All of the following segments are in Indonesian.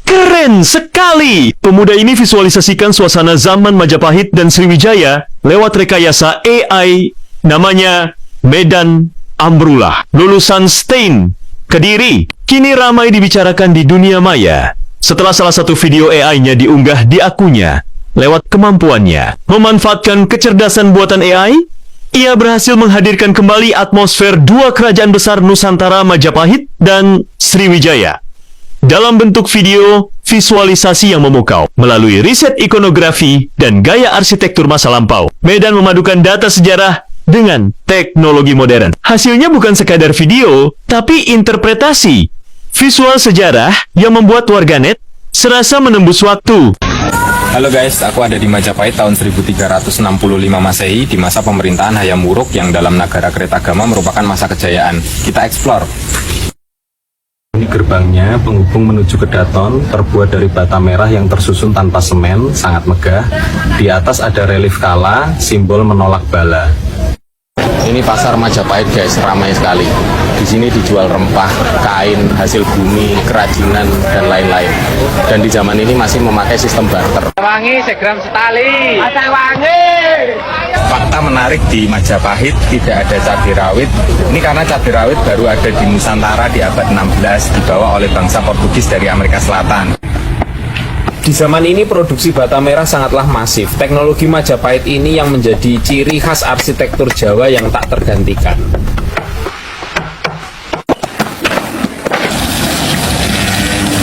Keren sekali! Pemuda ini visualisasikan suasana zaman Majapahit dan Sriwijaya lewat rekayasa AI namanya Medan Amrullah. Lulusan STAIN, Kediri, kini ramai dibicarakan di dunia maya setelah salah satu video AI-nya diunggah di akunnya. Lewat kemampuannya memanfaatkan kecerdasan buatan AI, ia berhasil menghadirkan kembali atmosfer dua kerajaan besar Nusantara, Majapahit dan Sriwijaya, dalam bentuk video visualisasi yang memukau. Melalui riset ikonografi dan gaya arsitektur masa lampau, Medan memadukan data sejarah dengan teknologi modern. Hasilnya bukan sekadar video, tapi interpretasi visual sejarah yang membuat warganet serasa menembus waktu. Halo guys, aku ada di Majapahit tahun 1365 Masehi di masa pemerintahan Hayam Wuruk yang dalam Nagara Kretagama merupakan masa kejayaan. Kita explore. Ini gerbangnya penghubung menuju ke Daton, terbuat dari bata merah yang tersusun tanpa semen, sangat megah. Di atas ada relief kala, simbol menolak bala. Ini pasar Majapahit guys, ramai sekali. Di sini dijual rempah, kain, hasil bumi, kerajinan, dan lain-lain. Dan di zaman ini masih memakai sistem barter. Wangi segram setali. Asa wangi. Fakta menarik di Majapahit, tidak ada cabai rawit. Ini karena cabai rawit baru ada di Nusantara di abad 16, dibawa oleh bangsa Portugis dari Amerika Selatan. Di zaman ini produksi bata merah sangatlah masif. Teknologi Majapahit ini yang menjadi ciri khas arsitektur Jawa yang tak tergantikan.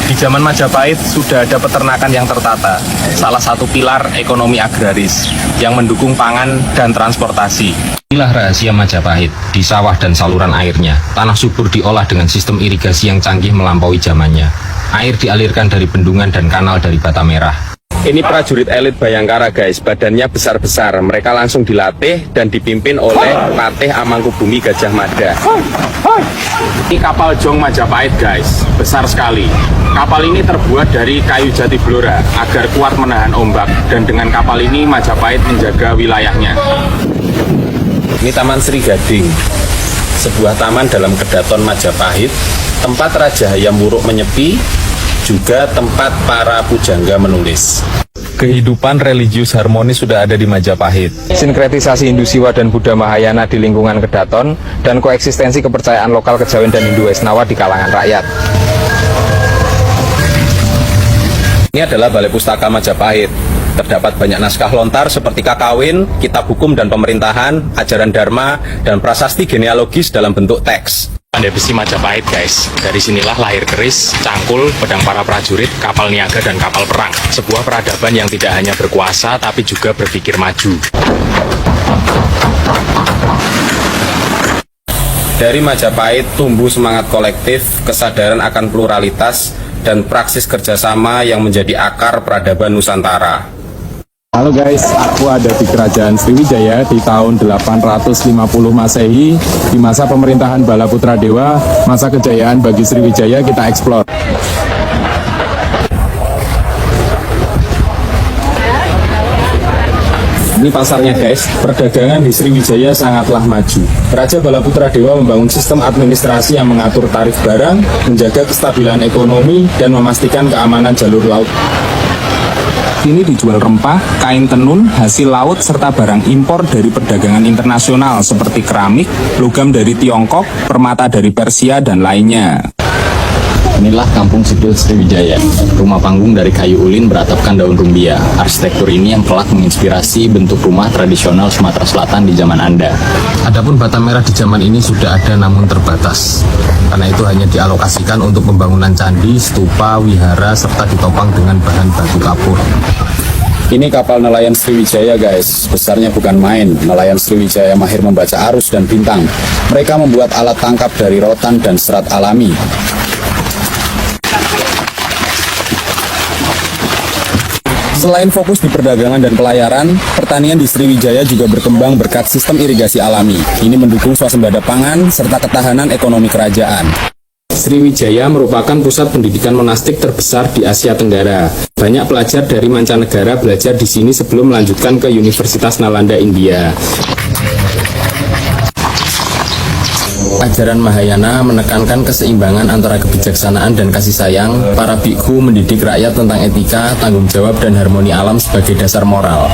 Di zaman Majapahit sudah ada peternakan yang tertata, salah satu pilar ekonomi agraris yang mendukung pangan dan transportasi. Inilah rahasia Majapahit, di sawah dan saluran airnya. Tanah subur diolah dengan sistem irigasi yang canggih melampaui zamannya. Air dialirkan dari bendungan dan kanal dari bata merah. Ini prajurit elit Bayangkara guys, badannya besar-besar. Mereka langsung dilatih dan dipimpin oleh Patih Amangkubumi Gajah Mada. Ini kapal Jong Majapahit guys, besar sekali. Kapal ini terbuat dari kayu jati blora agar kuat menahan ombak, dan dengan kapal ini Majapahit menjaga wilayahnya. Ini Taman Sri Gading, sebuah taman dalam Kedaton Majapahit, tempat Raja Hayam Wuruk menyepi, juga tempat para pujangga menulis. Kehidupan religius harmonis sudah ada di Majapahit. Sinkretisasi Hindu Siwa dan Buddha Mahayana di lingkungan Kedaton, dan koeksistensi kepercayaan lokal kejawen dan Hindu Waisnawa di kalangan rakyat. Ini adalah Balai Pustaka Majapahit. Terdapat banyak naskah lontar seperti Kakawin, Kitab Hukum dan Pemerintahan, Ajaran Dharma, dan prasasti genealogis dalam bentuk teks. Pandai besi Majapahit guys, dari sinilah lahir keris, cangkul, pedang para prajurit, kapal niaga, dan kapal perang. Sebuah peradaban yang tidak hanya berkuasa, tapi juga berpikir maju. Dari Majapahit tumbuh semangat kolektif, kesadaran akan pluralitas, dan praksis kerjasama yang menjadi akar peradaban Nusantara. Halo guys, aku ada di Kerajaan Sriwijaya di tahun 850 Masehi, di masa pemerintahan Bala Putra Dewa. Masa kejayaan bagi Sriwijaya kita eksplor. Ini pasarnya guys, perdagangan di Sriwijaya sangatlah maju. Raja Bala Putra Dewa membangun sistem administrasi yang mengatur tarif barang, menjaga kestabilan ekonomi, dan memastikan keamanan jalur laut. Ini dijual rempah, kain tenun, hasil laut, serta barang impor dari perdagangan internasional seperti keramik, logam dari Tiongkok, permata dari Persia, dan lainnya. Inilah Kampung Sipil Sriwijaya, rumah panggung dari kayu ulin beratapkan daun rumbia. Arsitektur ini yang kelak menginspirasi bentuk rumah tradisional Sumatera Selatan di zaman Anda. Adapun bata merah di zaman ini sudah ada namun terbatas, karena itu hanya dialokasikan untuk pembangunan candi, stupa, wihara, serta ditopang dengan bahan batu kapur. Ini kapal nelayan Sriwijaya guys, besarnya bukan main. Nelayan Sriwijaya mahir membaca arus dan bintang. Mereka membuat alat tangkap dari rotan dan serat alami. Selain fokus di perdagangan dan pelayaran, pertanian di Sriwijaya juga berkembang berkat sistem irigasi alami. Ini mendukung swasembada pangan serta ketahanan ekonomi kerajaan. Sriwijaya merupakan pusat pendidikan monastik terbesar di Asia Tenggara. Banyak pelajar dari mancanegara belajar di sini sebelum melanjutkan ke Universitas Nalanda, India. Ajaran Mahayana menekankan keseimbangan antara kebijaksanaan dan kasih sayang. Para bikhu mendidik rakyat tentang etika, tanggung jawab, dan harmoni alam sebagai dasar moral.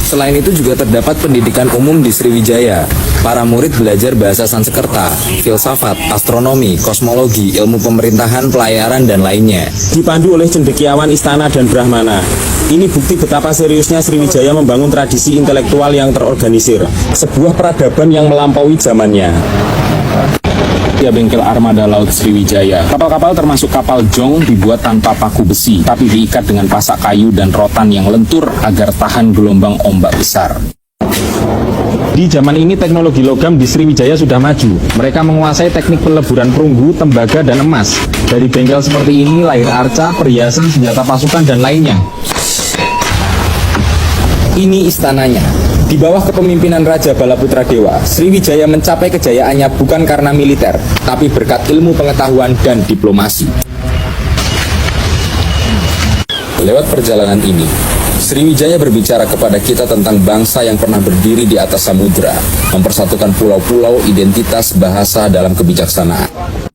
Selain itu juga terdapat pendidikan umum di Sriwijaya. Para murid belajar bahasa Sanskerta, filsafat, astronomi, kosmologi, ilmu pemerintahan, pelayaran, dan lainnya. Dipandu oleh cendekiawan istana dan brahmana. Ini bukti betapa seriusnya Sriwijaya membangun tradisi intelektual yang terorganisir. Sebuah peradaban yang melampaui zamannya. Ya, bengkel armada laut Sriwijaya. Kapal-kapal termasuk kapal jong dibuat tanpa paku besi, tapi diikat dengan pasak kayu dan rotan yang lentur agar tahan gelombang ombak besar. Di zaman ini teknologi logam di Sriwijaya sudah maju. Mereka menguasai teknik peleburan perunggu, tembaga, dan emas. Dari bengkel seperti ini lahir arca, perhiasan, senjata pasukan, dan lainnya. Ini istananya. Di bawah kepemimpinan Raja Balaputra Dewa, Sriwijaya mencapai kejayaannya bukan karena militer, tapi berkat ilmu pengetahuan dan diplomasi. Lewat perjalanan ini, Sriwijaya berbicara kepada kita tentang bangsa yang pernah berdiri di atas samudra, mempersatukan pulau-pulau, identitas, bahasa dalam kebijaksanaan.